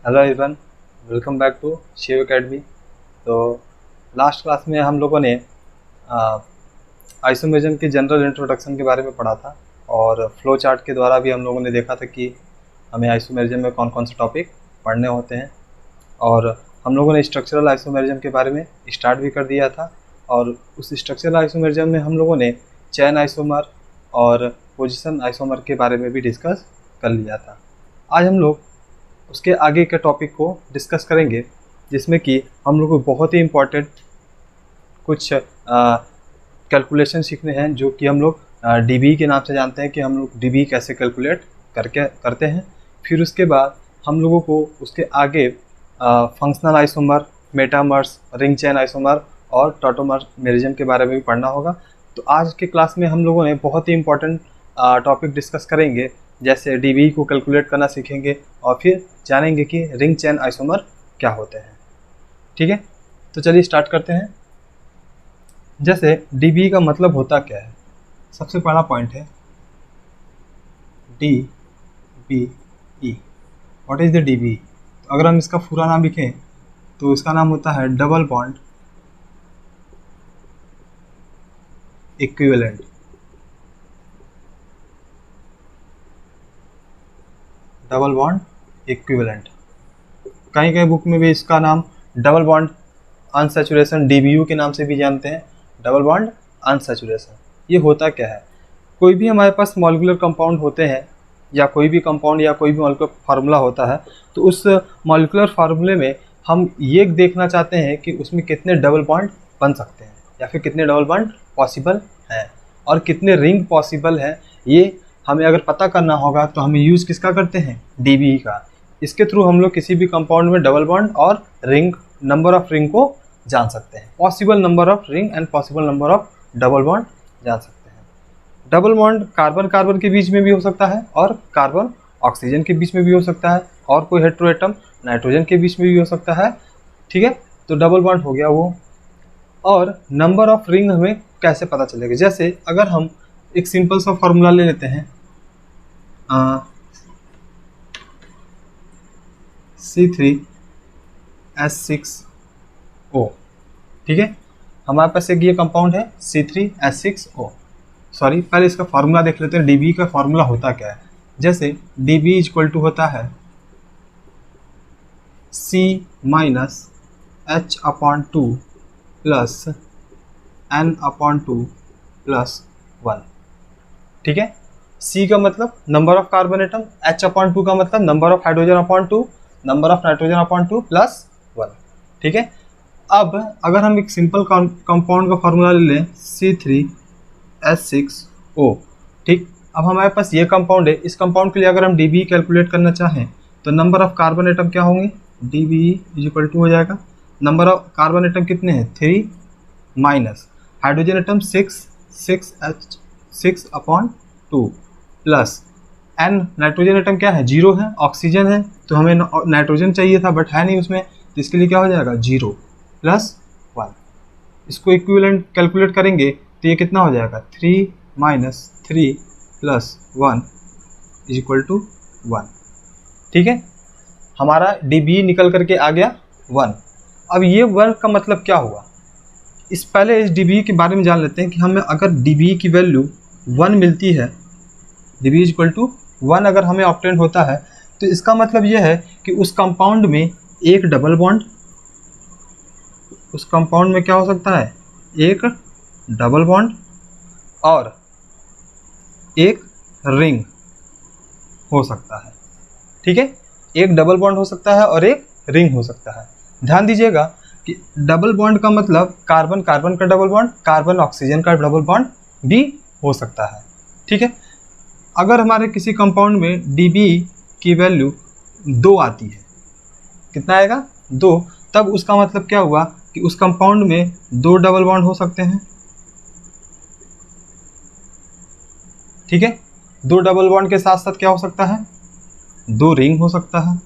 Hello everyone, welcome back to Shiv academy. तो last class में हम लोगों ने आइसोमेरिज्म की जनरल इंट्रोडक्शन के बारे में पढ़ा था और फ्लो चार्ट के द्वारा भी हम लोगों ने देखा था कि हमें आइसोमेरिज्म में कौन कौन से टॉपिक पढ़ने होते हैं। और हम लोगों ने स्ट्रक्चरल आइसोमेरिज्म के बारे में स्टार्ट भी कर दिया था और उस स्ट्रक्चरल आइसोमेरिज्म में हम लोगों ने चेन आइसोमर और पोजिशन आइसोमर के बारे में भी डिस्कस कर लिया था। आज हम लोग उसके आगे के टॉपिक को डिस्कस करेंगे, जिसमें कि हम लोग को बहुत ही इम्पोर्टेंट कुछ कैलकुलेशन सीखने हैं, जो कि हम लोग डीबी के नाम से जानते हैं कि हम लोग डीबी कैसे कैलकुलेट करते हैं। फिर उसके बाद हम लोगों को उसके आगे functional isomer, metamers, ring chain isomer और टॉटोमेरिज्म के बारे में भी पढ़ना होगा। तो आज के क्लास में हम लोगों ने बहुत ही इम्पोर्टेंट टॉपिक डिस्कस करेंगे, जैसे डीबी को कैलकुलेट करना सीखेंगे और फिर जानेंगे कि रिंग चेन आइसोमर क्या होते हैं। ठीक है, तो चलिए स्टार्ट करते हैं। जैसे डीबी का मतलब होता क्या है, सबसे पहला पॉइंट है D B E. What is the DB? अगर हम इसका पूरा नाम लिखें तो इसका नाम होता है double bond equivalent. Double bond equivalent. कहीं कहीं बुक में भी इसका नाम डबल बॉन्ड अनसैचुरेशन डीबीयू के नाम से भी जानते हैं। डबल बॉन्ड अनसैचुरेशन ये होता क्या है? कोई भी हमारे पास मॉलिक्यूलर कंपाउंड होते हैं या कोई भी कंपाउंड या कोई भी मॉलिक्यूलर फार्मूला होता है, तो उस मॉलिक्यूलर फार्मूले में हम ये देखना चाहते हैं कि उसमें कितने डबल बॉन्ड बन सकते हैं या फिर कितने डबल बॉन्ड पॉसिबल हैं और कितने रिंग पॉसिबल हैं। ये हमें अगर पता करना होगा तो हमें यूज़ किसका करते हैं? डीबी का। इसके थ्रू हम लोग किसी भी कंपाउंड में डबल बॉन्ड और रिंग, नंबर ऑफ रिंग को जान सकते हैं। Possible number of ring and possible number of double bond जान सकते हैं। डबल बॉन्ड कार्बन कार्बन के बीच में भी हो सकता है और कार्बन ऑक्सीजन के बीच में भी हो सकता है और कोई हेटेरोएटम नाइट्रोजन के बीच में भी हो सकता है। ठीक है, तो डबल बॉन्ड हो गया वो। और नंबर ऑफ रिंग हमें कैसे पता चलेगा? जैसे अगर हम एक सिंपल सा फॉर्मूला ले लेते हैं, C3H6O। ठीक है, हमारे पास एक ये कंपाउंड है C3H6O। सॉरी, पहले इसका फार्मूला देख लेते हैं। डीबी का फार्मूला होता क्या है? जैसे डीबी इक्वल टू होता है C minus H/2 plus N/2 plus 1। ठीक है, C का मतलब number of carbon atom, H/2 का मतलब number of hydrogen upon 2, number of nitrogen upon 2 plus 1। ठीक है, अब अगर हम एक सिंपल कंपाउंड का फार्मूला ले लें C3H6O। ठीक, अब हमारे पास ये कंपाउंड है। इस कंपाउंड के लिए अगर हम डीबी कैलकुलेट करना चाहें तो नंबर ऑफ कार्बन एटम क्या होंगे? डीबी इज इक्वल टू हो जाएगा, नंबर ऑफ कार्बन एटम कितने हैं? 3 minus hydrogen atom 6/2 plus N, nitrogen atom क्या है? 0 है, ऑक्सीजन है, तो हमें नाइट्रोजन चाहिए था बट है नहीं उसमें, तो इसके लिए क्या हो जाएगा? 0 प्लस 1। इसको इक्विवेलेंट कैलकुलेट करेंगे तो ये कितना हो जाएगा? 3 minus 3 plus 1 is equal to 1। ठीक है, हमारा डीबी निकल करके आ गया 1। अब ये 1 का मतलब क्या हुआ? इस पहले इस डीबी के बारे में जान लेते हैं कि हमें अगर डीबी की वैल्यू 1 मिलती है, डीबी इक्वल टू 1 अगर हमें ऑब्टेन होता है, तो इसका मतलब यह है कि उस कंपाउंड में एक डबल बॉन्ड, उस कंपाउंड में क्या हो सकता है? एक डबल बॉन्ड और एक रिंग हो सकता है। ठीक है, एक डबल बॉन्ड हो सकता है और एक रिंग हो सकता है। ध्यान दीजिएगा कि डबल बॉन्ड का मतलब कार्बन कार्बन का डबल बॉन्ड, कार्बन ऑक्सीजन का डबल बॉन्ड भी हो सकता है। ठीक है, अगर हमारे किसी कंपाउंड में डीबी की वैल्यू 2 आती है, कितना आएगा? 2, तब उसका मतलब क्या हुआ कि उस कंपाउंड में 2 डबल बॉन्ड हो सकते हैं। ठीक है, 2 डबल बॉन्ड के साथ साथ क्या हो सकता है? 2 रिंग हो सकता है।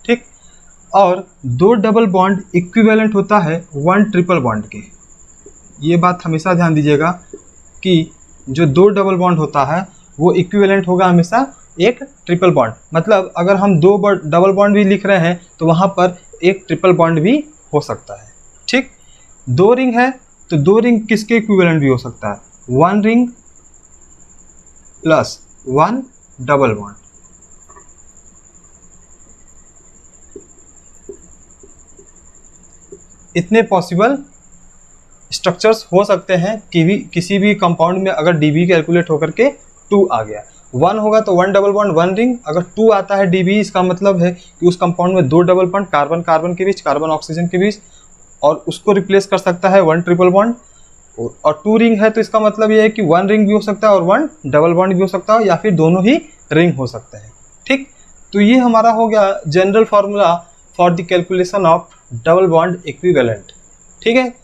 ठीक, और 2 डबल बॉन्ड इक्विवेलेंट होता है 1 ट्रिपल बॉन्ड के। ये बात हमेशा ध्यान दीजिएगा कि जो 2 डबल बॉन्ड होता है वो इक्विवेलेंट होगा हमेशा एक ट्रिपल बॉन्ड, मतलब अगर हम दो डबल बॉन्ड भी लिख रहे हैं तो वहाँ पर एक ट्रिपल बॉन्ड भी हो सकता है। ठीक, दो रिंग है तो दो रिंग किसके इक्विवेलेंट भी हो सकता है, one ring plus one double bond. इतने पॉसिबल स्ट्रक्चर्स हो सकते हैं कि किसी भी कंपाउंड में अगर डीबी कैलकुलेट होकर के 2 आ गया। 1 होगा तो 1 डबल बॉन्ड 1 रिंग, अगर 2 आता है डीबी इसका मतलब है कि उस कंपाउंड में 2 डबल बॉन्ड कार्बन कार्बन के बीच, कार्बन ऑक्सीजन के बीच, और उसको रिप्लेस कर सकता है 1 ट्रिपल बॉन्ड। और 2 रिंग है तो इसका मतलब ये है कि 1 रिंग भी हो सकता है और 1 डबल बॉन्ड भी हो सकता है, या फिर दोनों ही रिंग हो सकते हैं। ठीक, तो ये हमारा हो गया general formula for the calculation of double bond equivalent. ठीक है,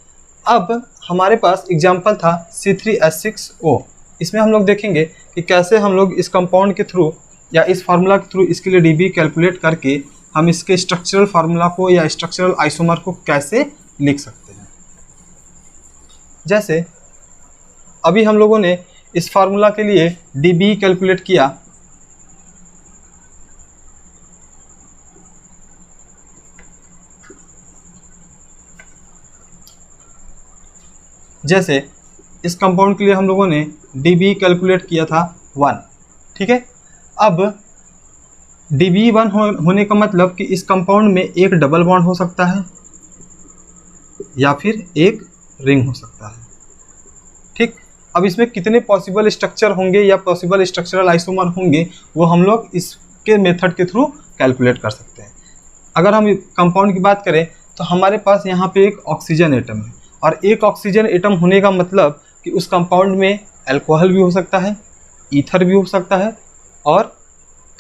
अब हमारे पास एग्जाम्पल था C3H6O। इसमें हम लोग देखेंगे कि कैसे हम लोग इस कंपाउंड के थ्रू या इस फार्मूला के थ्रू इसके लिए डीबी कैलकुलेट करके हम इसके स्ट्रक्चरल फार्मूला को या स्ट्रक्चरल आइसोमर को कैसे लिख सकते हैं। जैसे अभी हम लोगों ने इस फार्मूला के लिए डीबी कैलकुलेट किया, जैसे इस कंपाउंड के लिए हम लोगों ने डीबी कैलकुलेट किया था 1। ठीक है, अब डीबी 1 होने का मतलब कि इस कंपाउंड में एक डबल बॉन्ड हो सकता है या फिर एक रिंग हो सकता है। ठीक, अब इसमें कितने पॉसिबल स्ट्रक्चर होंगे या पॉसिबल स्ट्रक्चरल आइसोमर होंगे वो हम लोग इसके मेथड के थ्रू कैलकुलेट कर सकते हैं। अगर हम कंपाउंड की बात करें तो हमारे पास यहाँ पे एक ऑक्सीजन एटम है, और एक ऑक्सीजन एटम होने का मतलब कि उस कंपाउंड में अल्कोहल भी हो सकता है, ईथर भी हो सकता है, और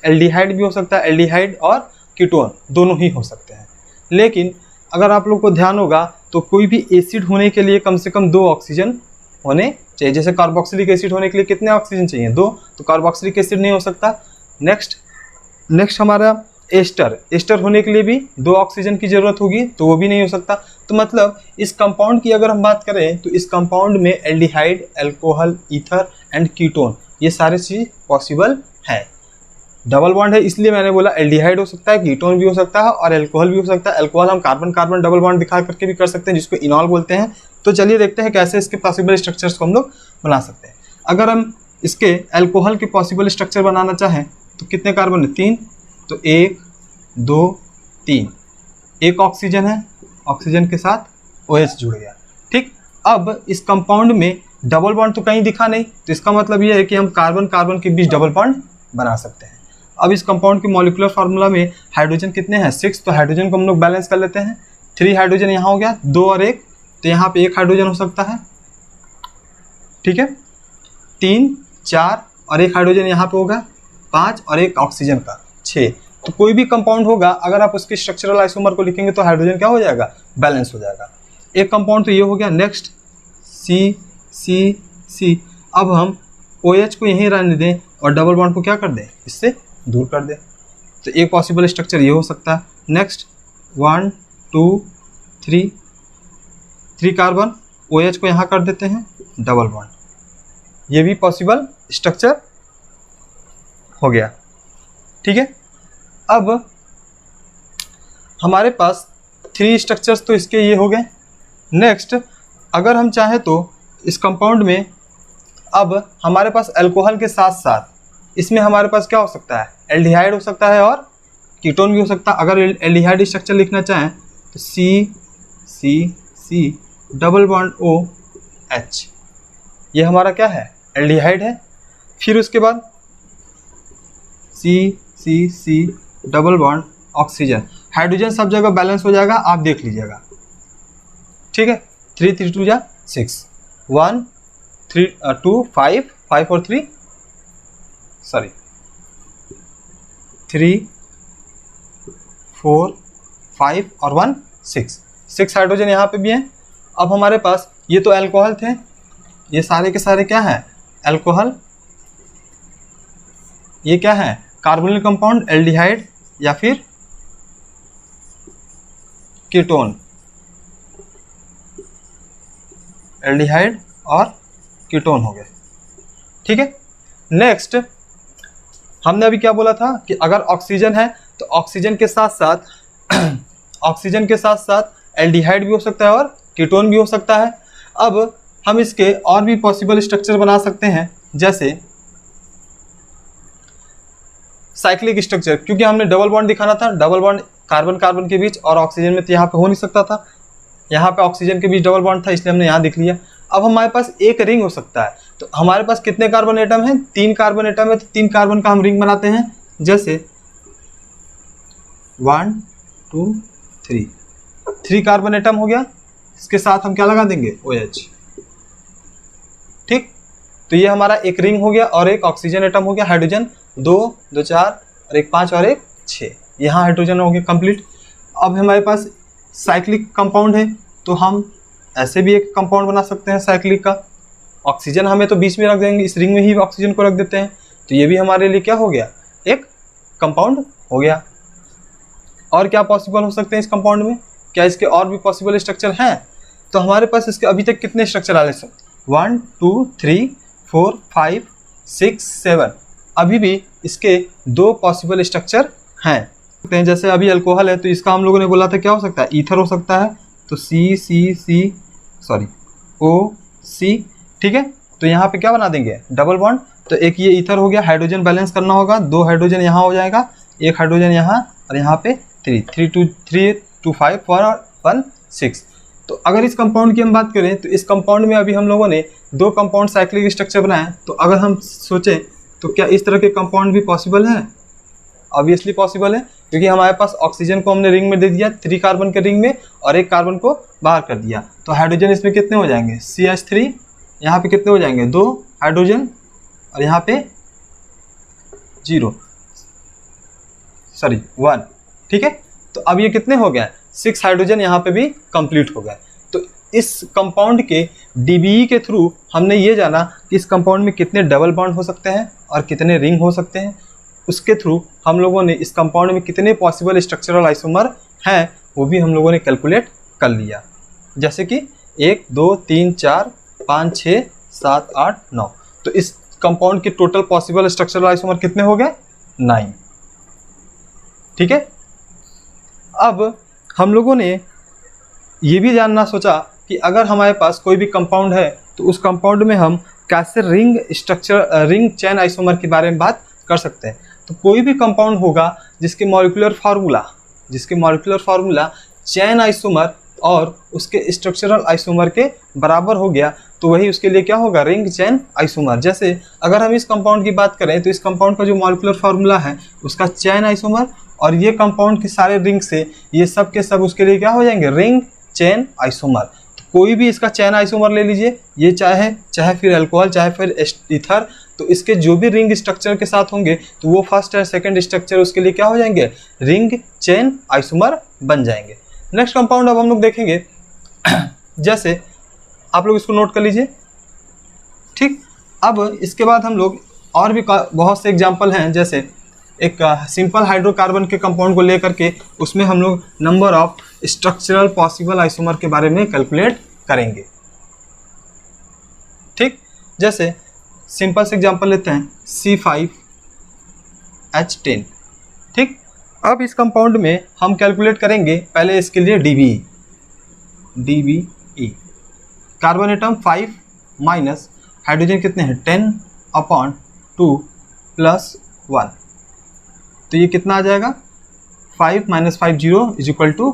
एल्डिहाइड भी हो सकता है। एल्डिहाइड और कीटोन दोनों ही हो सकते हैं। लेकिन अगर आप लोग को ध्यान होगा तो कोई भी एसिड होने के लिए कम से कम 2 ऑक्सीजन होने चाहिए। जैसे कार्बोक्सिलिक एसिड होने के लिए कितने ऑक्सीजन चाहिए, 2, तो कार्बोक्सिलिक एसिड नहीं हो सकता। नेक्स्ट हमारा एस्टर होने के लिए भी 2 ऑक्सीजन की जरूरत होगी, तो वो भी नहीं हो सकता। तो मतलब इस कंपाउंड की अगर हम बात करें तो इस कंपाउंड में aldehyde, alcohol, ether and ketone ये सारे चीज पॉसिबल है। डबल बॉन्ड है इसलिए मैंने बोला एल्डिहाइड हो सकता है, कीटोन भी हो सकता है और अल्कोहल भी हो सकता है। अल्कोहल हम कार्बन कार्बन डबल बॉन्ड दिखा करके भी कर सकते हैं, जिसको इनॉल बोलते हैं। तो चलिए देखते हैं कैसे इसके पॉसिबल स्ट्रक्चर्स को हम लोग बना सकते हैं। अगर हम इसके अल्कोहल के पॉसिबल स्ट्रक्चर बनाना चाहें तो कितने कार्बन है, 3, तो 1 2 3, एक ऑक्सीजन है, ऑक्सीजन के साथ OH जुड़ गया। ठीक, अब इस कंपाउंड में डबल बॉन्ड तो कहीं दिखा नहीं, तो इसका मतलब ये है कि हम कार्बन कार्बन के बीच डबल बॉन्ड बना सकते हैं। अब इस कंपाउंड के मॉलिक्यूलर फार्मूला में हाइड्रोजन कितने हैं, 6, तो हाइड्रोजन को हम लोग बैलेंस कर लेते हैं। 3 हाइड्रोजन यहाँ हो गया, 2 और 1, तो यहाँ पे 1 हाइड्रोजन हो सकता है। ठीक है, 3 4 और 1 हाइड्रोजन यहाँ पे होगा 5 और 1 ऑक्सीजन का 6। तो कोई भी कंपाउंड होगा अगर आप उसके स्ट्रक्चरल आइसोमर को लिखेंगे तो हाइड्रोजन क्या हो जाएगा, बैलेंस हो जाएगा। एक कंपाउंड तो ये हो गया। Next C। अब हम OH को यहीं रहने दें और डबल बॉन्ड को क्या कर दें, इससे दूर कर दें। तो एक पॉसिबल स्ट्रक्चर ये हो सकता है। नेक्स्ट 1 2 3 कार्बन, OH को यहाँ कर देते हैं डबल बॉन्ड, ये भी पॉसिबल स्ट्रक्चर हो गया। ठीक है, अब हमारे पास 3 स्ट्रक्चर्स तो इसके ये हो गए। नेक्स्ट अगर हम चाहें तो इस कंपाउंड में अब हमारे पास अल्कोहल के साथ साथ इसमें हमारे पास क्या हो सकता है, एल्डिहाइड हो सकता है और कीटोन भी हो सकता है। अगर एल्डिहाइड स्ट्रक्चर लिखना चाहें तो C डबल बॉन्ड OH, ये हमारा क्या है, एल्डिहाइड है। फिर उसके बाद C double bond oxygen, hydrogen सब जगह बैलेंस हो जाएगा, आप देख लीजिएगा। ठीक है, 3 3 2 जा 6, 1 3 2 5 और 3 4 5 और 1 6 हाइड्रोजन यहाँ पे भी हैं। अब हमारे पास ये तो अल्कोहल थे, ये सारे के सारे क्या हैं, अल्कोहल। ये क्या है, कार्बोनिल कंपाउंड, एल्डिहाइड या फिर कीटोन, एल्डिहाइड और कीटोन हो गए। ठीक है, नेक्स्ट हमने अभी क्या बोला था कि अगर ऑक्सीजन है तो ऑक्सीजन के साथ साथ ऑक्सीजन के साथ साथ एल्डिहाइड भी हो सकता है और कीटोन भी हो सकता है। अब हम इसके और भी पॉसिबल स्ट्रक्चर बना सकते हैं, जैसे साइक्लिक स्ट्रक्चर, क्योंकि हमने डबल बॉन्ड दिखाना था, डबल बॉन्ड कार्बन कार्बन के बीच और ऑक्सीजन में तो यहाँ पे हो नहीं सकता था, यहाँ पे ऑक्सीजन के बीच डबल बॉन्ड था इसलिए हमने यहाँ दिख लिया। अब हमारे पास एक रिंग हो सकता है, तो हमारे पास कितने कार्बन एटम हैं? 3 कार्बन एटम है, तो 3 कार्बन का हम रिंग बनाते हैं, जैसे 1 2 3 कार्बन एटम हो गया, इसके साथ हम क्या लगा देंगे? OH। ठीक, तो ये हमारा एक रिंग हो गया और एक ऑक्सीजन एटम हो गया, हाइड्रोजन 2 2 4 और एक 5 और एक 6, यहाँ हाइड्रोजन हो गया कंप्लीट। अब हमारे पास साइक्लिक कंपाउंड है, तो हम ऐसे भी एक कंपाउंड बना सकते हैं साइक्लिक का। ऑक्सीजन हमें तो बीच में रख देंगे, इस रिंग में ही ऑक्सीजन को रख देते हैं, तो ये भी हमारे लिए क्या हो गया? एक कंपाउंड हो गया। और क्या पॉसिबल हो सकते हैं इस कंपाउंड में? क्या इसके और भी पॉसिबल स्ट्रक्चर हैं? तो हमारे पास इसके अभी तक कितने स्ट्रक्चर आए? 1 2 3 4 5 6 7, अभी भी इसके 2 पॉसिबल स्ट्रक्चर हैं। जैसे अभी अल्कोहल है, तो इसका हम लोगों ने बोला था क्या हो सकता है? ईथर हो सकता है, तो OC, ठीक है। तो यहाँ पे क्या बना देंगे? डबल बॉन्ड, तो एक ये ईथर हो गया, हाइड्रोजन बैलेंस करना होगा, 2 हाइड्रोजन यहाँ हो जाएगा, एक हाइड्रोजन यहाँ और यहाँ पे 3 2 5 4 और 1 6। तो अगर इस कंपाउंड की हम बात करें, तो इस कंपाउंड में अभी हम लोगों ने 2 कंपाउंड साइक्लिक स्ट्रक्चर बनाए, तो अगर हम सोचें तो क्या इस तरह के कंपाउंड भी पॉसिबल हैं? ऑब्वियसली पॉसिबल है, क्योंकि हमारे पास ऑक्सीजन को हमने रिंग में दे दिया 3 कार्बन के रिंग में और एक कार्बन को बाहर कर दिया, तो हाइड्रोजन इसमें कितने हो जाएंगे? CH3, यहाँ पे कितने हो जाएंगे? 2 हाइड्रोजन और यहाँ पे 1, ठीक है। तो अब ये कितने हो गए? 6 हाइड्रोजन यहाँ पे भी कंप्लीट हो गए। तो इस कंपाउंड के DBE के थ्रू हमने ये जाना कि इस कंपाउंड में कितने डबल बॉन्ड हो सकते हैं और कितने रिंग हो सकते हैं। उसके थ्रू हम लोगों ने इस कंपाउंड में कितने पॉसिबल स्ट्रक्चरल आइसोमर हैं वो भी हम लोगों ने कैलकुलेट कर लिया, जैसे कि 1 2 3 4 5 6 7 8 9। तो इस कंपाउंड के टोटल पॉसिबल स्ट्रक्चरल आइसोमर कितने हो गए? 9, ठीक है। अब हम लोगों ने ये भी जानना सोचा कि अगर हमारे पास कोई भी कंपाउंड है तो उस कंपाउंड में हम कैसे रिंग चेन आइसोमर के बारे में बात कर सकते हैं। तो कोई भी कंपाउंड होगा जिसके मॉलिक्यूलर फार्मूला चेन आइसोमर और उसके स्ट्रक्चरल आइसोमर के बराबर हो गया, तो वही उसके लिए क्या होगा? Ring chain isomer. जैसे अगर हम इस कंपाउंड की बात करें, तो इस कंपाउंड का जो मॉलिक्यूलर फार्मूला है उसका चेन आइसोमर, और ये कंपाउंड के सारे रिंग से ये सब के सब उसके लिए क्या हो जाएंगे? Ring chain isomer. तो कोई भी इसका चेन आइसोमर ले लीजिए, ये चाहे फिर अल्कोहल, चाहे फिर ईथर, तो इसके जो भी रिंग स्ट्रक्चर के साथ होंगे तो वो फर्स्ट और सेकंड स्ट्रक्चर उसके लिए क्या हो जाएंगे? रिंग चेन आइसोमर बन जाएंगे। नेक्स्ट कंपाउंड अब हम लोग देखेंगे, जैसे आप लोग इसको नोट कर लीजिए, ठीक। अब इसके बाद हम लोग और भी बहुत से एग्जाम्पल हैं, जैसे एक सिंपल हाइड्रोकार्बन के कंपाउंड को लेकर के उसमें हम लोग number of structural possible isomer के बारे में कैलकुलेट करेंगे, ठीक। जैसे सिंपल से एग्जांपल लेते हैं C5H10, ठीक। अब इस कंपाउंड में हम कैलकुलेट करेंगे पहले इसके लिए DBE, carbon atom 5 minus hydrogen कितने हैं? 10/2 + 1, तो ये कितना आ जाएगा? 5 - 5 0 =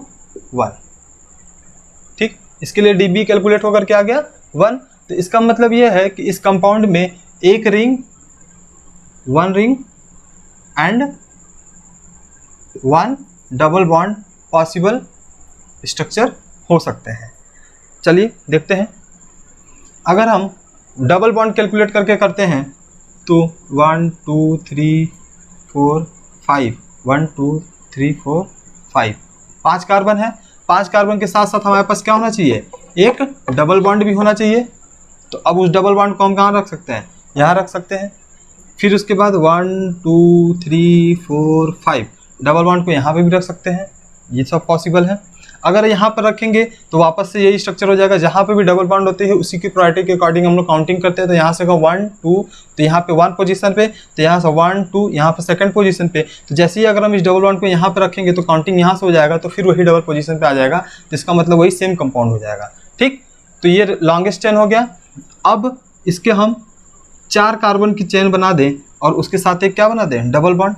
1, ठीक। इसके लिए DB कैलकुलेट होकर के आ गया 1। तो इसका मतलब ये है कि इस कंपाउंड में एक ring, 1 ring and 1 double bond possible structure हो सकते हैं। चलिए देखते हैं। अगर हम डबल बॉन्ड कैलकुलेट करके करते हैं तो 1 2 3 4 5, 1 2 3 4 5, 5 कार्बन है। 5 कार्बन के साथ साथ हमारे पास क्या होना चाहिए? एक डबल बॉन्ड भी होना चाहिए। तो अब उस डबल बॉन्ड को हम कहाँ रख सकते हैं? यहाँ रख सकते हैं। फिर उसके बाद 1 2 3 4 5 डबल बॉन्ड को यहाँ पे भी रख सकते हैं। ये सब पॉसिबल है। अगर यहाँ पर रखेंगे तो वापस से यही स्ट्रक्चर हो जाएगा, जहाँ पे भी डबल बॉन्ड होते हैं उसी की प्रायोरिटी के अकॉर्डिंग हम लोग काउंटिंग करते हैं। तो यहाँ से 1 2, तो यहाँ पे 1 पोजीशन पे, तो यहाँ से 1 2, यहाँ पे सेकंड पोजीशन पे। तो जैसे ही अगर हम इस डबल बॉन्ड को यहाँ पे रखेंगे तो काउंटिंग यहाँ से हो जाएगा, तो फिर वही डबल पोजीशन पे आ जाएगा, तो इसका मतलब वही सेम कंपाउंड हो जाएगा। ठीक, तो ये लॉन्गेस्ट चेन हो गया। अब इसके हम 4 कार्बन की चेन बना दें और उसके साथ एक क्या बना दें, डबल बॉन्ड,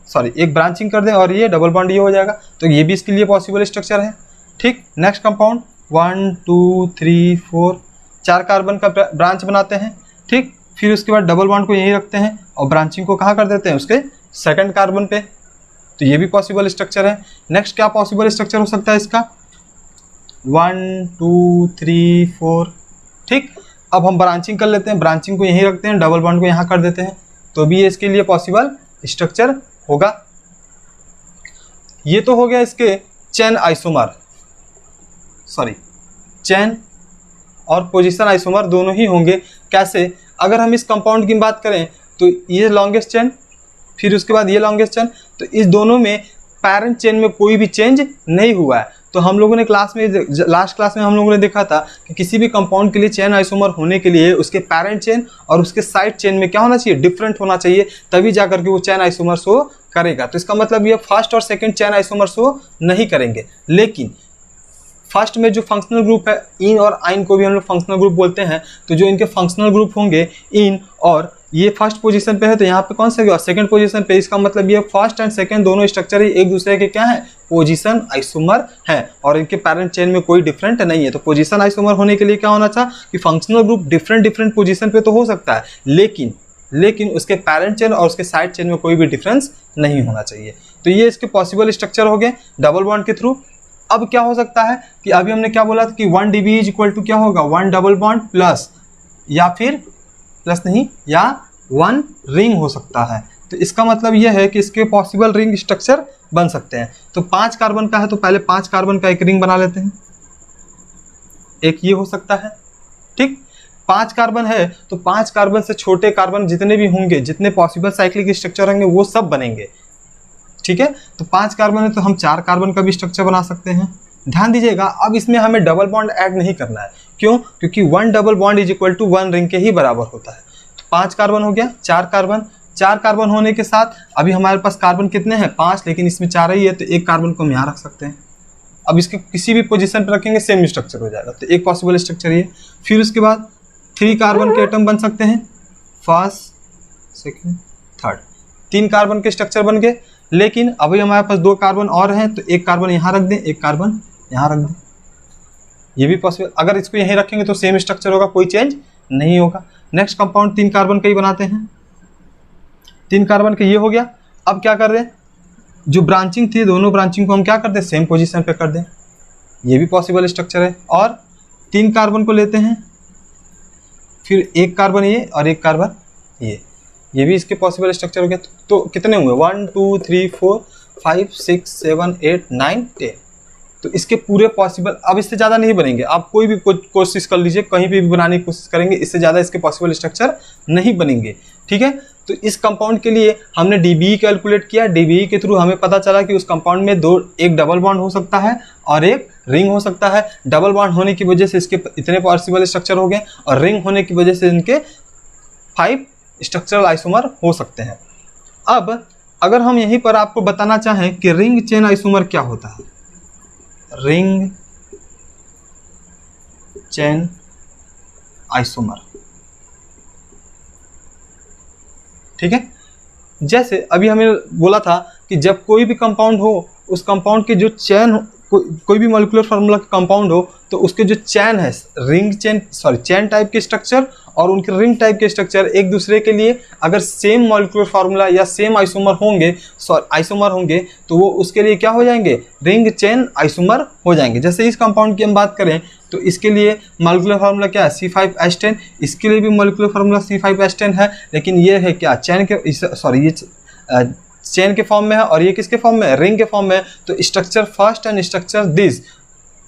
सॉरी एक ब्रांचिंग कर दें और ये डबल बॉन्ड ये हो जाएगा। तो ये भी इसके लिए पॉसिबल स्ट्रक्चर है। ठीक, नेक्स्ट कंपाउंड 1 2 3 4, 4 कार्बन का ब्रांच बनाते हैं। ठीक, फिर उसके बाद डबल बॉन्ड को यहीं रखते हैं और ब्रांचिंग को कहाँ कर देते हैं, उसके सेकंड कार्बन पे। तो ये भी पॉसिबल स्ट्रक्चर है। नेक्स्ट क्या पॉसिबल स्ट्रक्चर हो सकता है इसका, 1 2 3 4। ठीक, अब हम ब्रांचिंग कर लेते हैं, ब्रांचिंग को यहीं रखते हैं, डबल बॉन्ड को यहाँ कर देते हैं, तो भी इसके लिए पॉसिबल स्ट्रक्चर होगा। ये तो हो गया इसके चेन आइसोमर, सॉरी चेन और पोजीशन आइसोमर दोनों ही होंगे। कैसे, अगर हम इस कंपाउंड की बात करें तो ये लॉन्गेस्ट चेन, फिर उसके बाद ये लॉन्गेस्ट चेन, तो इस दोनों में पैरेंट चेन में कोई भी चेंज नहीं हुआ है। तो हम लोगों ने लास्ट क्लास में हम लोगों ने देखा था कि किसी भी कंपाउंड के लिए चेन आइसोमर होने के लिए उसके पैरेंट चेन और उसके साइड चेन में क्या होना चाहिए, डिफरेंट होना चाहिए, तभी जाकर के वो चेन आइसोमर शो करेगा। तो इसका मतलब ये फर्स्ट और सेकंड चेन आइसोमर शो नहीं करेंगे, लेकिन फर्स्ट में जो फंक्शनल ग्रुप है, इन और आइन को भी हम लोग फंक्शनल ग्रुप बोलते हैं। तो जो इनके फंक्शनल ग्रुप होंगे इन, और ये फर्स्ट पोजीशन पे है तो यहाँ पे कौन सा गया, सेकंड पोजीशन पे। इसका मतलब ये फर्स्ट एंड सेकंड दोनों स्ट्रक्चर ही एक दूसरे के क्या है, पोजीशन आइसोमर है, और इनके पैरेंट चेन में कोई डिफरेंट नहीं है। तो पोजीशन आइसोमर होने के लिए क्या होना था कि फंक्शनल ग्रुप डिफरेंट पोजीशन पे तो हो सकता है, लेकिन उसके पैरेंट चेन और उसके साइड चेन में कोई भी डिफरेंस नहीं होना चाहिए। तो ये इसके पॉसिबल स्ट्रक्चर हो गए डबल बॉन्ड के थ्रू। अब क्या हो सकता है कि अभी हमने क्या बोला था कि 1 DB इज इक्वल टू क्या होगा, 1 डबल बॉन्ड प्लस, या फिर प्लस नहीं, या 1 रिंग हो सकता है। तो इसका मतलब यह है कि इसके पॉसिबल रिंग स्ट्रक्चर बन सकते हैं। तो 5 कार्बन का है तो पहले 5 कार्बन का एक रिंग बना लेते हैं, एक ये हो सकता है। ठीक, 5 कार्बन है तो 5 कार्बन से छोटे कार्बन जितने भी होंगे, जितने पॉसिबल साइक्लिक स्ट्रक्चर होंगे वो सब बनेंगे। ठीक है, तो 5 कार्बन है तो हम 4 कार्बन का भी स्ट्रक्चर बना सकते हैं। ध्यान दीजिएगा, अब इसमें हमें डबल बॉन्ड ऐड नहीं करना है। क्यों, क्योंकि 1 double bond is equal to 1 ring के ही बराबर होता है। तो 5 कार्बन हो गया, 4 कार्बन होने के साथ अभी हमारे पास कार्बन कितने हैं, 5, लेकिन इसमें 4 ही है, तो एक कार्बन को हम यहाँ रख सकते हैं। अब इसके किसी भी पोजीशन पर रखेंगे सेम स्ट्रक्चर हो जाएगा। तो एक पॉसिबल स्ट्रक्चर ये। फिर उसके बाद 3 कार्बन के एटम बन सकते हैं, फर्स्ट सेकंड थर्ड, 3 कार्बन के स्ट्रक्चर बन गए। लेकिन अभी हमारे पास 2 कार्बन और हैं, तो एक कार्बन यहाँ रख दें, एक कार्बन यहाँ रख दें, ये भी पॉसिबल। अगर इसको यहीं रखेंगे तो सेम स्ट्रक्चर होगा, कोई चेंज नहीं होगा। नेक्स्ट कंपाउंड 3 कार्बन का ही बनाते हैं, 3 कार्बन का ये हो गया। अब क्या कर रहे हैं, जो ब्रांचिंग थी दोनों ब्रांचिंग को हम क्या कर दें, सेम पोजीशन पे कर दें, ये भी पॉसिबल स्ट्रक्चर है। और 3 कार्बन को लेते हैं, फिर एक कार्बन ये और एक कार्बन ये भी इसके पॉसिबल स्ट्रक्चर हो गया। तो कितने होंगे, 1 2 3 4 5 6 7 8 9 10। तो इसके पूरे पॉसिबल, अब इससे ज़्यादा नहीं बनेंगे। आप कोई भी कोशिश कर लीजिए, कहीं पे भी बनाने की कोशिश करेंगे, इससे ज़्यादा इसके पॉसिबल स्ट्रक्चर नहीं बनेंगे। ठीक है, तो इस कंपाउंड के लिए हमने DBE कैलकुलेट किया। DBE के थ्रू हमें पता चला कि उस कंपाउंड में एक डबल बॉन्ड हो सकता है और एक रिंग हो सकता है। डबल बॉन्ड होने की वजह से इसके इतने पॉसिबल स्ट्रक्चर हो गए, और रिंग होने की वजह से इनके 5 स्ट्रक्चरल आइसोमर हो सकते हैं। अब अगर हम यहीं पर आपको बताना चाहें कि रिंग चेन आइसोमर क्या होता है, रिंग चेन आइसोमर, ठीक है। जैसे अभी हमें बोला था कि जब कोई भी कंपाउंड हो, उस कंपाउंड के जो चेन कोई भी मॉलिक्यूलर फार्मूला का कंपाउंड हो, तो उसके जो चेन है, चेन टाइप के स्ट्रक्चर और उनके रिंग टाइप के स्ट्रक्चर एक दूसरे के लिए अगर सेम मॉलिक्यूलर फार्मूला या सेम आइसोमर होंगे तो वो उसके लिए क्या हो जाएंगे, रिंग चेन आइसोमर हो जाएंगे। जैसे इस कंपाउंड की हम बात करें तो इसके लिए मॉलिक्यूलर फार्मूला क्या है, C5H10। इसके लिए भी मॉलिक्यूलर फार्मूला C5H10 है, लेकिन ये है क्या, चेन के फॉर्म में है और ये किसके फॉर्म में है, रिंग के फॉर्म में है। तो structure first and structure this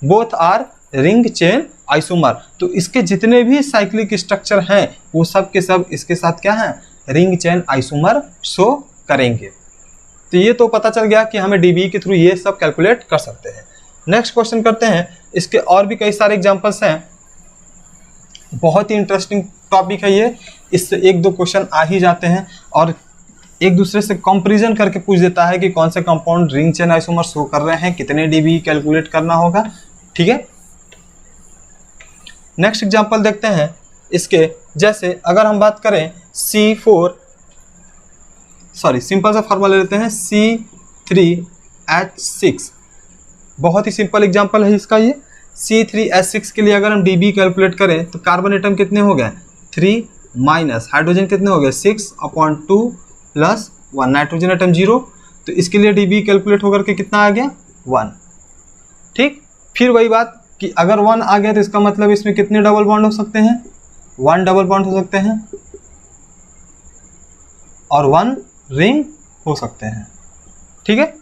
both R ring chain isomer. तो इसके जितने भी साइक्लिक स्ट्रक्चर हैं वो सब के सब इसके साथ क्या है, रिंग चेन आइसोमर शो करेंगे। तो ये तो पता चल गया कि हमें DBE के थ्रू ये सब कैलकुलेट कर सकते हैं। नेक्स्ट क्वेश्चन करते हैं। इसके और भी कई सारे एग्जांपल्स हैं, बहुत ही इंटरेस्टिंग टॉपिक है ये, इससे एक दो क्वेश्चन आ ही जाते हैं और एक दूसरे से कंपैरिजन करके पूछ देता है कि कौन से compound ring chain isomer show कर रहे हैं, कितने डीबी कैलकुलेट करना होगा। ठीक है, नेक्स्ट एग्जांपल देखते हैं इसके। जैसे अगर हम बात करें सिंपल सा फार्मूला लेते हैं C3H6, बहुत ही सिंपल एग्जांपल है इसका ये। C3H6 के लिए अगर हम डीबी कैलकुलेट करें तो कार्बन एटम कितने हो गए 3 माइनस हाइड्रोजन कितने हो गए 6/2 प्लस 1, नाइट्रोजन एटम 0, तो इसके लिए डीबी कैलकुलेट होकर के कितना आ गया 1। ठीक, फिर वही बात कि अगर 1 आ गया तो इसका मतलब इसमें कितने डबल बॉन्ड हो सकते हैं, 1 डबल बॉन्ड हो सकते हैं और 1 रिंग हो सकते हैं। ठीक है,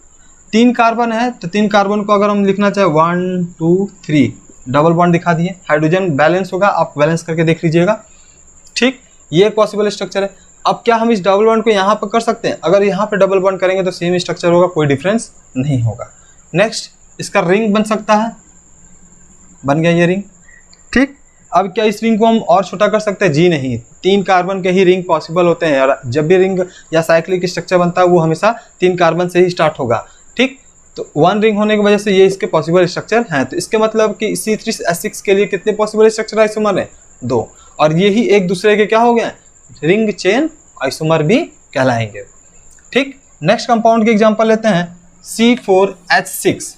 3 कार्बन है तो 3 कार्बन को अगर हम लिखना चाहे 1 2 3 डबल बॉन्ड दिखा दिए, हाइड्रोजन बैलेंस होगा, आप बैलेंस करके देख लीजिएगा। ठीक, ये एक पॉसिबल स्ट्रक्चर है। अब क्या हम इस डबल बॉन्ड को यहाँ पर कर सकते हैं, अगर यहाँ पे डबल बॉन्ड करेंगे तो सेम स्ट्रक्चर होगा, कोई डिफरेंस नहीं होगा। नेक्स्ट इसका रिंग बन सकता है, बन गया ये रिंग। ठीक, अब क्या इस रिंग को हम और छोटा कर सकते हैं, जी नहीं, 3 कार्बन के ही रिंग पॉसिबल होते हैं और जब भी रिंग या साइक्लिक स्ट्रक्चर बनता है वो हमेशा 3 कार्बन से ही स्टार्ट होगा। ठीक, तो 1 रिंग होने की वजह से ये इसके पॉसिबल स्ट्रक्चर हैं। तो इसके मतलब कि C3H6 के लिए कितने पॉसिबल स्ट्रक्चर आइसोमर हैं 2, और ये ही एक दूसरे के क्या हो गए रिंग चेन आइसोमर भी कहलाएंगे। ठीक, नेक्स्ट कंपाउंड के एग्जांपल लेते हैं C4H6।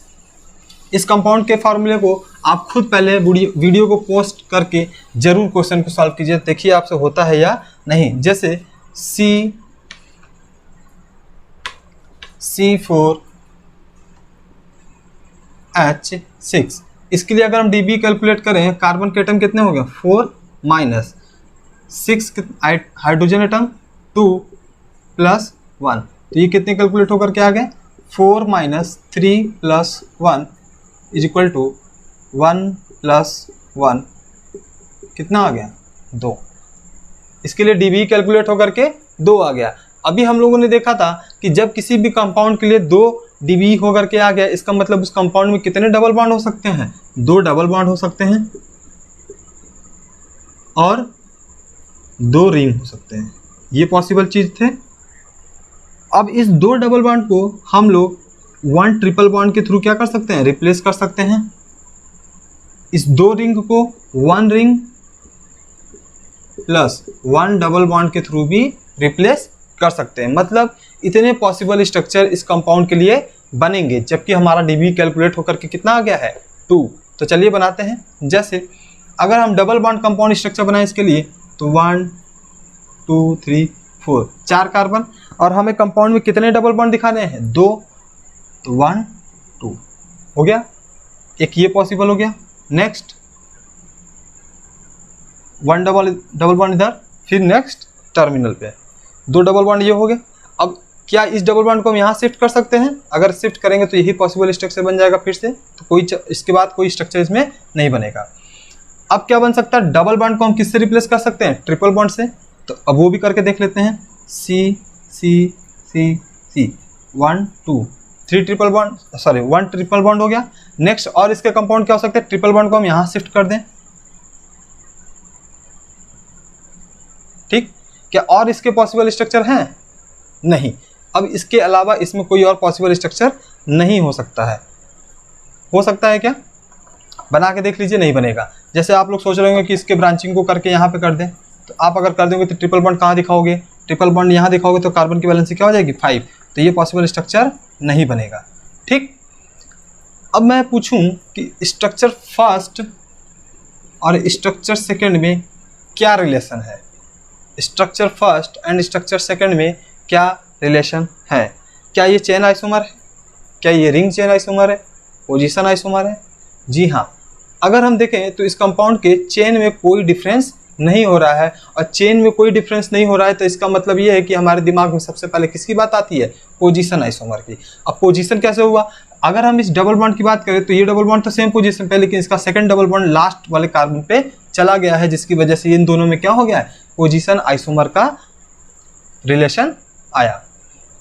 इस कंपाउंड के फार्मूले को आप खुद पहले वीडियो को पोस्ट करके जरूर क्वेश्चन को सॉल्व कीजिए, देखिए आपसे होता है या नहीं। जैसे C4H6, इसके लिए अगर हम डीबी कैलकुलेट करें, कार्बन के एटम कितने हो गए 4 माइनस 6 हाइड्रोजन एटम 2 प्लस 1, तो ये कितने कैलकुलेट होकर के आ गए 4 minus 3 plus 1 is equal to 1 plus 1, कितना आ गया 2। इसके लिए डीबी कैलकुलेट होकर के 2 आ गया। अभी हम लोगों ने देखा था कि जब किसी भी कंपाउंड के लिए 2 डीबी होकर के आ गया, इसका मतलब उस कंपाउंड में कितने डबल बॉन्ड हो सकते हैं, 2 डबल बॉन्ड हो सकते हैं और 2 रिंग हो सकते हैं, ये पॉसिबल चीज थे। अब इस 2 डबल बॉन्ड को हम लोग 1 ट्रिपल बॉन्ड के थ्रू क्या कर सकते हैं, रिप्लेस कर सकते हैं। इस 2 रिंग को 1 रिंग प्लस 1 डबल बॉन्ड के थ्रू भी रिप्लेस कर सकते हैं। मतलब इतने पॉसिबल स्ट्रक्चर इस कंपाउंड के लिए बनेंगे, जबकि हमारा डीबी कैलकुलेट होकर के कितना आ गया है 2। तो चलिए बनाते हैं। जैसे अगर हम डबल बॉन्ड कंपाउंड स्ट्रक्चर बनाएं इसके लिए, तो 1 2 3 4 4 कार्बन, और हमें कंपाउंड में कितने डबल बॉन्ड दिखाने हैं 2, तो 1 2 हो गया, एक ये पॉसिबल हो गया। नेक्स्ट 1 डबल बॉन्ड इधर, फिर नेक्स्ट टर्मिनल पे 2 डबल बॉन्ड ये हो गए। अब क्या इस डबल बॉन्ड को हम यहाँ शिफ्ट कर सकते हैं, अगर शिफ्ट करेंगे तो यही पॉसिबल स्ट्रक्चर बन जाएगा फिर से, तो कोई इसके बाद कोई स्ट्रक्चर इसमें नहीं बनेगा। अब क्या बन सकता है, डबल बॉन्ड को हम किससे रिप्लेस कर सकते हैं, ट्रिपल बॉन्ड से, तो अब वो भी करके देख लेते हैं। C C C C 1 2 3 triple bond, sorry 1 triple bond हो गया। नेक्स्ट और इसके कंपाउंड क्या हो सकते हैं, ट्रिपल बॉन्ड को हम यहाँ शिफ्ट कर दें। ठीक, क्या और इसके पॉसिबल स्ट्रक्चर हैं, नहीं। अब इसके अलावा इसमें कोई और पॉसिबल स्ट्रक्चर नहीं हो सकता है। हो सकता है क्या, बना के देख लीजिए, नहीं बनेगा। जैसे आप लोग सोच रहे होंगे कि इसके ब्रांचिंग को करके यहाँ पे कर दें, तो आप अगर कर देंगे तो ट्रिपल बॉन्ड कहाँ दिखाओगे, ट्रिपल बॉन्ड यहाँ दिखाओगे तो कार्बन की वैलेंसी क्या हो जाएगी 5, तो ये पॉसिबल स्ट्रक्चर नहीं बनेगा। ठीक, अब मैं पूछूं कि स्ट्रक्चर फर्स्ट और स्ट्रक्चर सेकंड में क्या रिलेशन है, structure first and structure second में क्या रिलेशन है। क्या ये चेन आइसोमर है, क्या ये रिंग चेन आइसोमर है, पोजीशन आइसोमर है। जी हाँ, अगर हम देखें तो इस कंपाउंड के चेन में कोई डिफरेंस नहीं हो रहा है, और चेन में कोई डिफरेंस नहीं हो रहा है तो इसका मतलब ये है कि हमारे दिमाग में सबसे पहले किसकी बात आती है, पोजीशन आइसोमर की। अब पोजीशन कैसे हुआ, अगर हम इस डबल बॉन्ड की बात करें तो ये डबल बॉन्ड तो सेम पोजीशन पे, लेकिन इसका सेकंड डबल बॉन्ड लास्ट वाले कार्बन पे चला गया है, जिसकी वजह से इन दोनों में क्या हो गया है, पोजीशन आइसोमर का रिलेशन आया।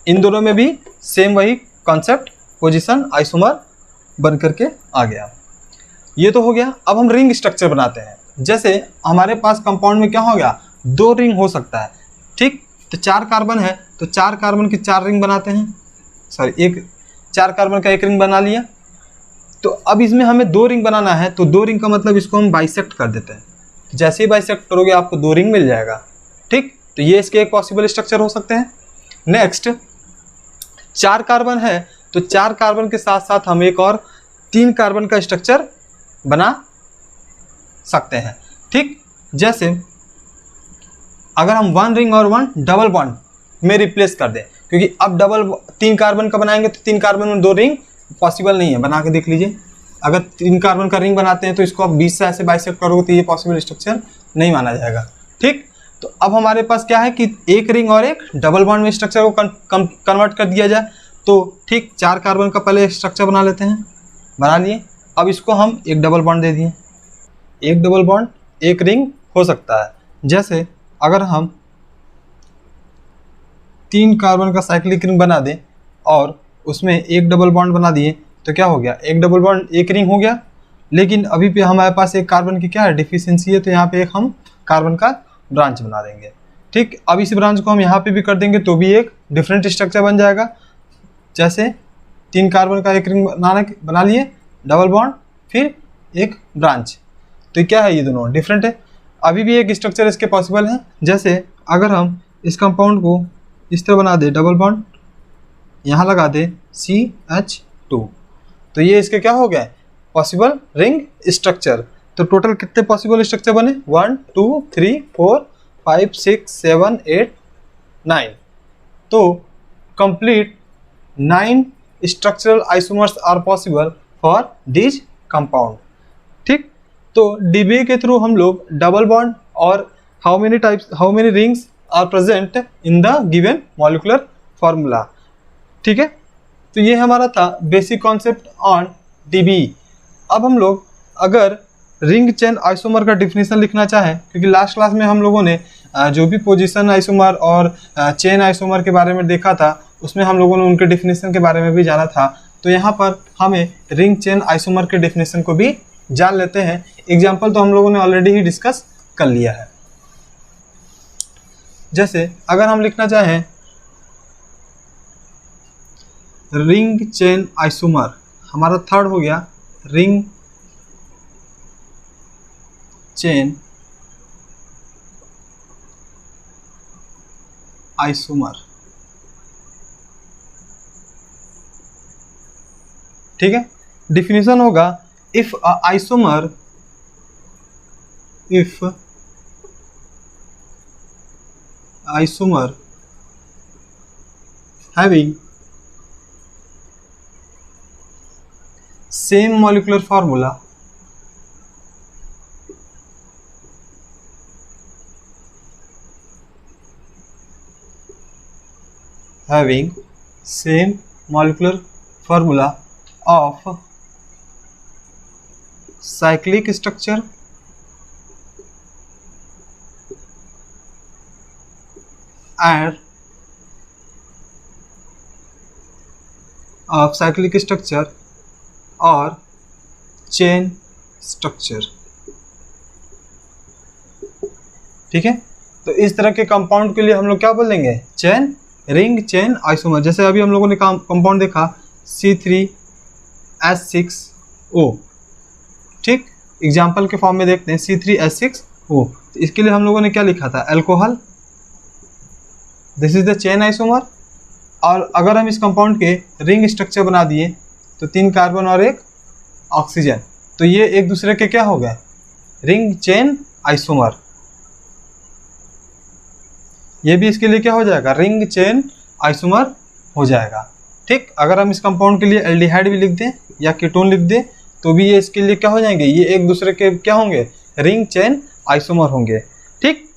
इन दोनों में भी सेम वही कॉन्सेप्ट, पोजीशन आइसोमर बन करके आ गया। ये तो हो गया। अब हम रिंग स्ट्रक्चर बनाते हैं। जैसे हमारे पास कंपाउंड में क्या हो गया, 2 रिंग हो सकता है, ठीक। तो 4 कार्बन है तो 4 कार्बन की 4 रिंग बनाते हैं, सॉरी 4 कार्बन का 1 रिंग बना लिया। तो अब इसमें हमें 2 रिंग बनाना है, तो 2 रिंग का मतलब इसको हम बाइसेक्ट कर देते हैं। जैसे ही बाइसेक्ट करोगे आपको 2 रिंग मिल जाएगा, ठीक। तो ये इसके एक पॉसिबल स्ट्रक्चर हो सकते हैं। नेक्स्ट 4 कार्बन है तो 4 कार्बन के साथ साथ हम एक और 3 कार्बन का स्ट्रक्चर बना सकते हैं, ठीक। जैसे अगर हम 1 रिंग और 1 डबल बॉन्ड में रिप्लेस कर दें, क्योंकि अब 3 कार्बन का बनाएंगे तो 3 कार्बन में 2 रिंग पॉसिबल नहीं है। बना के देख लीजिए, अगर 3 कार्बन का रिंग बनाते हैं तो इसको आप 20 से ऐसे बाइसेक्ट करोगे तो ये पॉसिबल स्ट्रक्चर नहीं माना जाएगा, ठीक। तो अब हमारे पास क्या है कि 1 रिंग और 1 डबल बॉन्ड में स्ट्रक्चर को कन्वर्ट कर दिया जाए, तो ठीक 4 कार्बन का पहले स्ट्रक्चर बना लेते हैं, बना लिए। अब इसको हम 1 डबल बॉन्ड दे दिए, 1 डबल बॉन्ड 1 रिंग हो सकता है। जैसे अगर हम 3 कार्बन का साइक्लिक रिंग बना दें और उसमें 1 डबल बॉन्ड बना दिए तो क्या हो गया, 1 डबल बॉन्ड 1 रिंग हो गया। लेकिन अभी पे हमारे पास एक कार्बन की क्या है, डिफिशियंसी है, तो यहाँ पे एक हम कार्बन का ब्रांच बना देंगे, ठीक। अब इस ब्रांच को हम यहाँ पे भी कर देंगे तो भी एक डिफरेंट स्ट्रक्चर बन जाएगा। जैसे 3 कार्बन का 1 रिंग बना लिए, डबल बॉन्ड, फिर एक ब्रांच, तो क्या है, ये दोनों डिफरेंट है। अभी भी एक स्ट्रक्चर इसके पॉसिबल है। जैसे अगर हम इस कंपाउंड को इस तरह बना दे, डबल बॉन्ड यहाँ लगा दे CH2, तो ये इसके क्या हो गया, पॉसिबल रिंग स्ट्रक्चर। तो टोटल कितने पॉसिबल स्ट्रक्चर बने, 1 2 3 4 5 6 7 8 9। तो complete 9 structural isomers are possible for this compound, ठीक। तो DBA के थ्रू हम लोग डबल बॉन्ड और how many rings are present in the given molecular formula, ठीक है। तो ये हमारा था बेसिक कॉन्सेप्ट ऑन DBE। अब हम लोग अगर रिंग चेन आइसोमर का डिफिनीशन लिखना चाहें, क्योंकि लास्ट क्लास में हम लोगों ने जो भी पोजीशन आइसोमर और चेन आइसोमर के बारे में देखा था, उसमें हम लोगों ने उनके डिफिनीशन के बारे में भी जाना था। तो यहाँ पर हमें रिंग चेन आइसोमर के डिफिनीशन को भी जान लेते हैं। एग्जाम्पल तो हम लोगों ने ऑलरेडी ही डिस्कस कर लिया है। जैसे अगर हम लिखना चाहें रिंग चेन आइसोमर, हमारा थर्ड हो गया रिंग चेन आइसोमर, ठीक है। डिफिनीशन होगा if isomer having same molecular formula of cyclic structure and of cyclic structure और चेन स्ट्रक्चर, ठीक है। तो इस तरह के कंपाउंड के लिए हम लोग क्या बोल देंगे, चेन, रिंग चेन आइसोमर। जैसे अभी हम लोगों ने कंपाउंड देखा C3H6O, ठीक। एग्जाम्पल के फॉर्म में देखते हैं C3H6O। तो इसके लिए हम लोगों ने क्या लिखा था, alcohol, this is the chain isomer. और अगर हम इस कंपाउंड के रिंग स्ट्रक्चर बना दिए तो 3 कार्बन और 1 ऑक्सीजन, तो ये एक दूसरे के क्या हो गए, रिंग चेन आइसोमर। ये भी इसके लिए क्या हो जाएगा, रिंग चेन आइसोमर हो जाएगा, ठीक। अगर हम इस कंपाउंड के लिए एल्डिहाइड भी लिख दें या कीटोन लिख दें तो भी ये इसके लिए क्या हो जाएंगे, ये एक दूसरे के क्या होंगे, रिंग चेन आइसोमर होंगे, ठीक।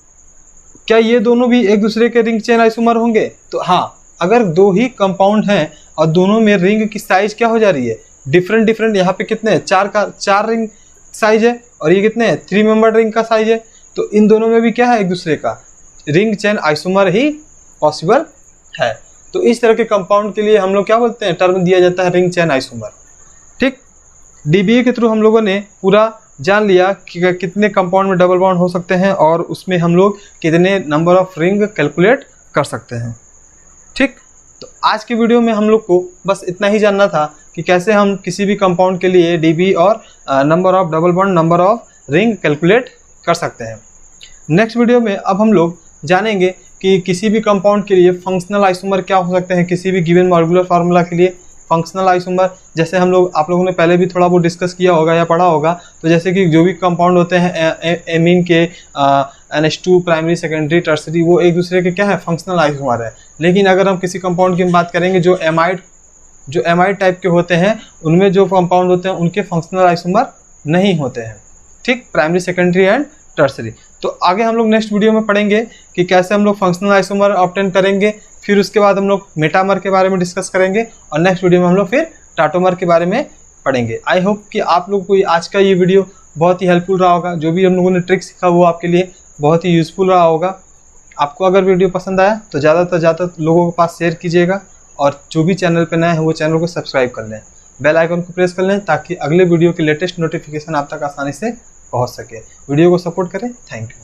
क्या ये दोनों भी एक दूसरे के रिंग चेन आइसोमर होंगे, तो हाँ। अगर 2 ही कंपाउंड हैं और दोनों में रिंग की साइज क्या हो जा रही है, डिफरेंट, यहाँ पे कितने 4 रिंग साइज है और ये कितने 3 मेंबर रिंग का साइज है, तो इन दोनों में भी क्या है, एक दूसरे का रिंग चेन आइसोमर ही पॉसिबल है। तो इस तरह के कंपाउंड के लिए हम लोग क्या बोलते हैं, टर्म दिया जाता है रिंग चेन आइसोमर, ठीक। डीबीए के थ्रू हम लोगों ने पूरा जान लिया कि कितने कंपाउंड में डबल बॉन्ड हो सकते हैं और उसमें हम लोग कितने नंबर ऑफ रिंग कैलकुलेट कर सकते हैं। ठीक, तो आज की वीडियो में हम लोग को बस इतना ही जानना था कि कैसे हम किसी भी कंपाउंड के लिए डीबी और number of double bond, number of ring calculate कर सकते हैं। नेक्स्ट वीडियो में अब हम लोग जानेंगे कि किसी भी कंपाउंड के लिए फंक्शनल आइसोमर क्या हो सकते हैं, किसी भी गिवन मॉलिक्यूलर फार्मूला के लिए फंक्शनल आइसोमर। जैसे आप लोगों ने पहले भी थोड़ा बहुत डिस्कस किया होगा या पढ़ा होगा, तो जैसे कि जो भी कंपाउंड होते हैं एमीन के NH2 प्राइमरी, सेकेंडरी, टर्सरी, वो एक दूसरे के क्या है, फंक्शनल आइसोमर है। लेकिन अगर हम किसी कंपाउंड की बात करेंगे जो एमाइड टाइप के होते हैं, उनमें जो कंपाउंड होते हैं उनके फंक्शनल आइसोमर नहीं होते हैं। ठीक, प्राइमरी, सेकेंडरी एंड टर्सरी। तो आगे हम लोग नेक्स्ट वीडियो में पढ़ेंगे कि कैसे हम लोग फंक्शनल आइसोमर ऑब्टेन करेंगे। फिर उसके बाद हम लोग मेटामर के बारे में डिस्कस करेंगे और नेक्स्ट वीडियो में हम लोग फिर टाटोमर के बारे में पढ़ेंगे। आई होप कि आप लोग को आज का ये वीडियो बहुत ही हेल्पफुल रहा होगा। जो भी हम लोगों ने ट्रिक सीखा वो आपके लिए बहुत ही यूज़फुल रहा होगा। आपको अगर वीडियो पसंद आया तो ज़्यादा से ज़्यादा लोगों के पास शेयर कीजिएगा और जो भी चैनल पर नए हैं वो चैनल को सब्सक्राइब कर लें, बेल आइकन को प्रेस कर लें ताकि अगले वीडियो की लेटेस्ट नोटिफिकेशन आप तक आसानी से पहुँच सके। वीडियो को सपोर्ट करें। Thank you.